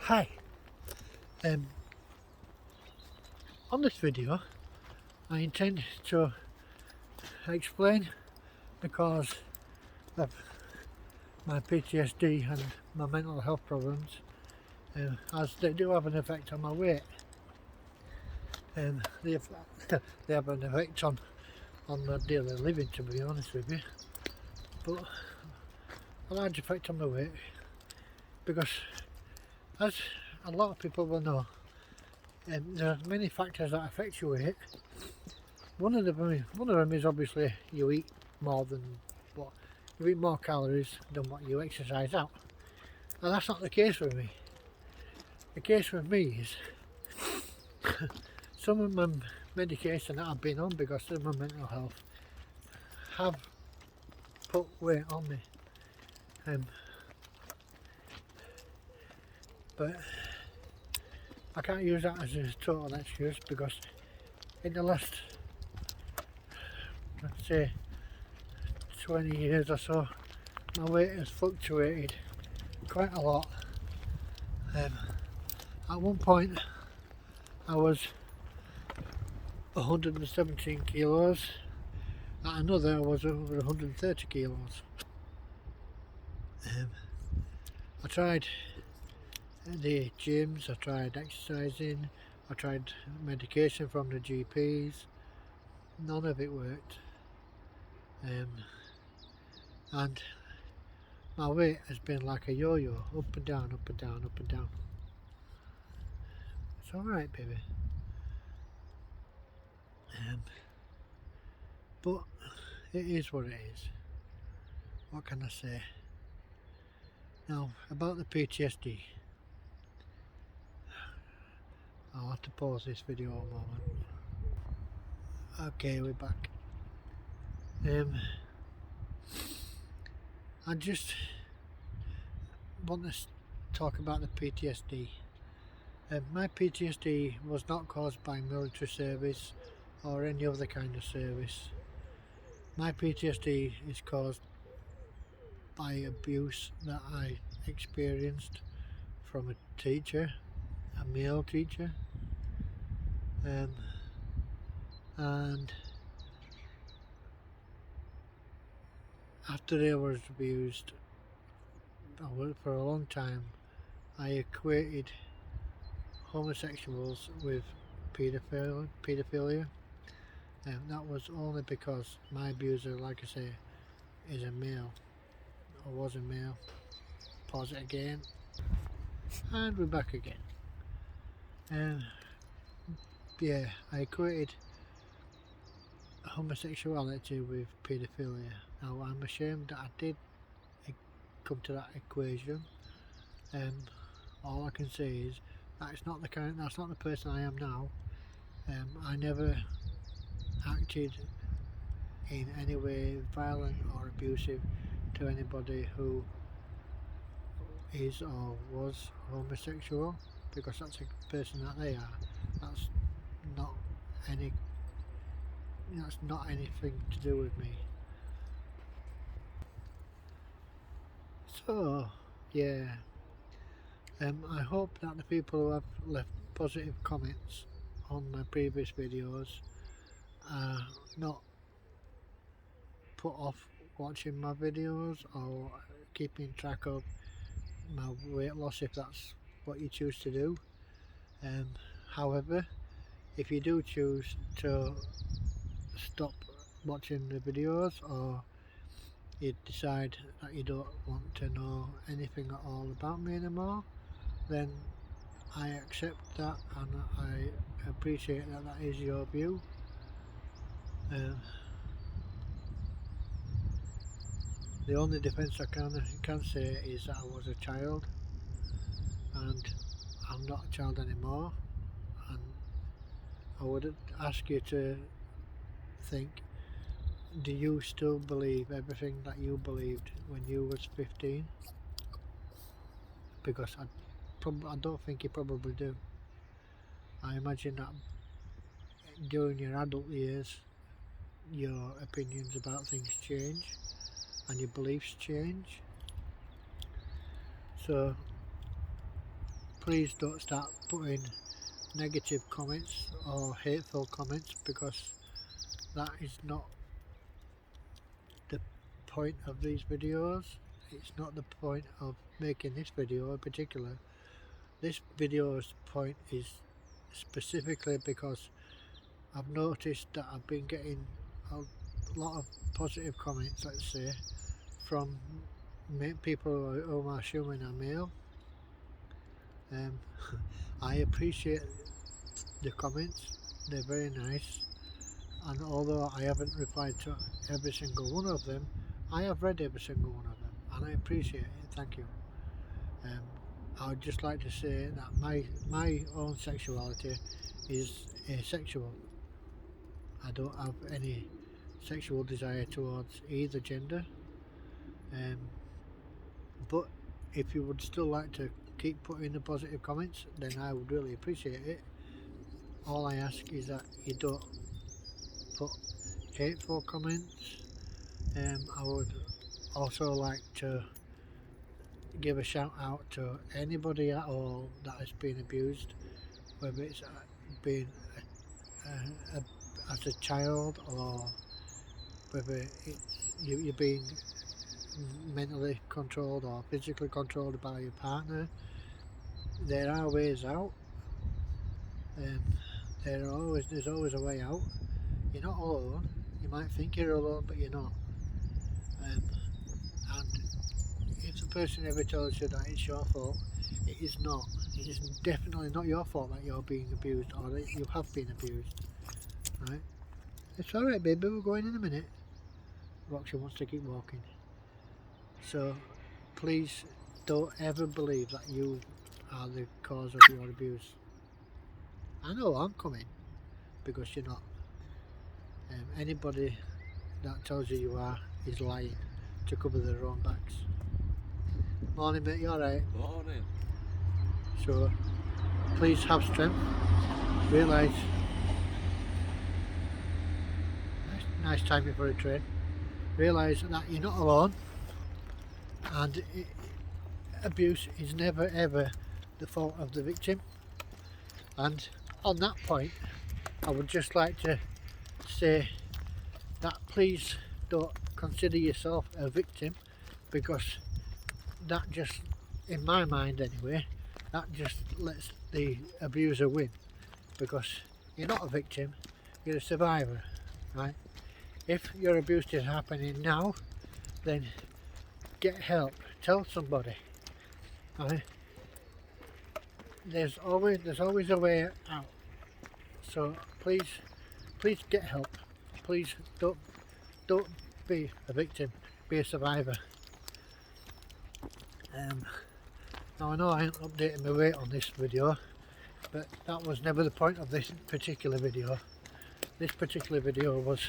Hi, um, on this video I intend to explain the cause of my PTSD and my mental health problems, as they do have an effect on my weight. They have, they have an effect on my daily living, to be honest with you, but a large effect on my weight, because as a lot of people will know, there are many factors that affect your weight. One of them is obviously you eat more than what you eat more calories than what you exercise out. And that's not the case with me. The case with me is some of my medication that I've been on because of my mental health have put weight on me. But I can't use that as a total excuse, because in the last, let's say, 20 years or so, my weight has fluctuated quite a lot. At one point I was 117 kilos, at another I was over 130 kilos. I tried the gyms, I tried exercising, I tried medication from the GPs, none of it worked. And my weight has been like a yo-yo, up and down, up and down, up and down. It's alright, baby. But it is what it is. What can I say? Now, about the PTSD, I'll have to pause this video a moment. Okay, we're back. I just want to talk about the PTSD. My PTSD was not caused by military service or any other kind of service. My PTSD is caused by abuse that I experienced from a teacher, a male teacher, and after I was abused for a long time, I equated homosexuals with paedophilia, and that was only because my abuser, like I say, is a male, or was a male. Pause it again, and we're back again. Yeah, I equated homosexuality with paedophilia. Now, I'm ashamed that I did come to that equation. All I can say is that's not the person I am now. I never acted in any way violent or abusive to anybody who is or was homosexual, because that's a person that they are. That's not any that's not anything to do with me. So yeah, I hope that the people who have left positive comments on my previous videos are not put off watching my videos or keeping track of my weight loss, if that's what you choose to do. However, if you do choose to stop watching the videos, or you decide that you don't want to know anything at all about me anymore, then I accept that and I appreciate that that is your view. The only defence I can say is that I was a child, and I'm not a child anymore, and I would ask you to think, do you still believe everything that you believed when you was 15? Because I don't think you probably do. I imagine that during your adult years your opinions about things change and your beliefs change. So please don't start putting negative comments or hateful comments, because that is not the point of these videos. It's not the point of making this video in particular. This video's point is specifically because I've noticed that I've been getting a lot of positive comments, let's say, from people whom I'm assuming are male. I appreciate the comments, they're very nice, and although I haven't replied to every single one of them, I have read every single one of them and I appreciate it. Thank you. I would just like to say that my own sexuality is asexual. I don't have any sexual desire towards either gender, but if you would still like to keep putting the positive comments, then I would really appreciate it. All I ask is that you don't put hateful comments. I would also like to give a shout out to anybody at all that has been abused, whether it's been as a child, or whether it's you're being mentally controlled or physically controlled by your partner. There are ways out. There's always a way out. You're not alone. You might think you're alone, but you're not. And if the person ever tells you that it's your fault, it is not. It is definitely not your fault that you're being abused or that you have been abused. Right? It's alright, baby, we're going in a minute. Roxy wants to keep walking. So please don't ever believe that you are the cause of your abuse. I know I'm coming, because you're not. Anybody that tells you you are is lying to cover their own backs. Morning, mate, you alright? Morning. So please have strength. Realise, nice timing for a train. Realise that you're not alone, and abuse is never ever the fault of the victim. And on that point, I would just like to say that please don't consider yourself a victim, because that just, in my mind anyway, that just lets the abuser win, because you're not a victim, you're a survivor, right? If your abuse is happening now, then get help, tell somebody, right? There's always a way out. So please get help. Please don't be a victim, be a survivor. Now I know I ain't updating my weight on this video, but that was never the point of this particular video. This particular video was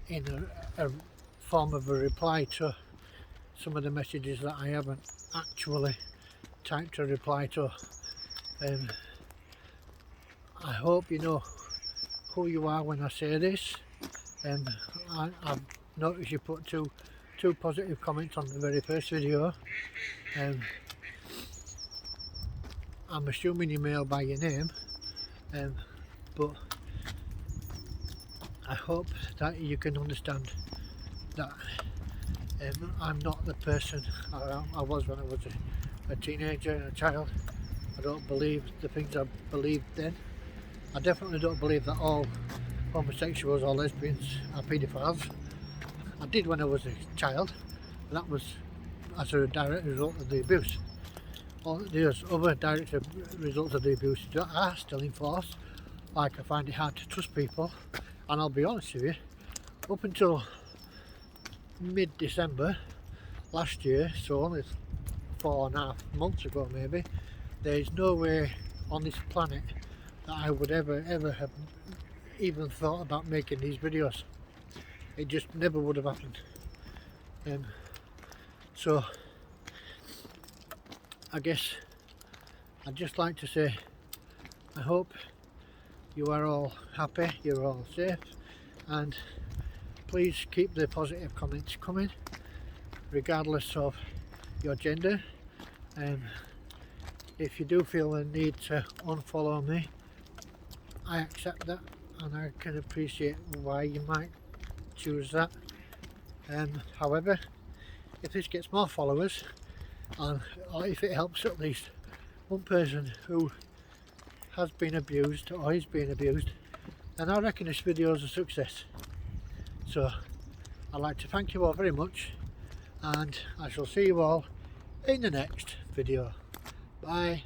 in a form of a reply to some of the messages that I haven't actually typed a reply to. I hope you know who you are when I say this. I've noticed you put two positive comments on the very first video. I'm assuming you're male by your name, but I hope that you can understand that I'm not the person I was when I was a teenager and a child. I don't believe the things I believed then. I definitely don't believe that all homosexuals or lesbians are paedophiles. I did when I was a child, but that was as a direct result of the abuse. There's other direct results of the abuse that are still in force, like I find it hard to trust people, and I'll be honest with you, up until mid-December last year, so only 4.5 months ago maybe, there's no way on this planet that I would ever have even thought about making these videos. It just never would have happened. So I guess I'd just like to say I hope you are all happy, you're all safe, and please keep the positive comments coming regardless of your gender. if you do feel the need to unfollow me, I accept that, and I can appreciate why you might choose that. However, if this gets more followers, or if it helps at least one person who has been abused or is being abused, then I reckon this video is a success. So I'd like to thank you all very much, and I shall see you all in the next video. Bye.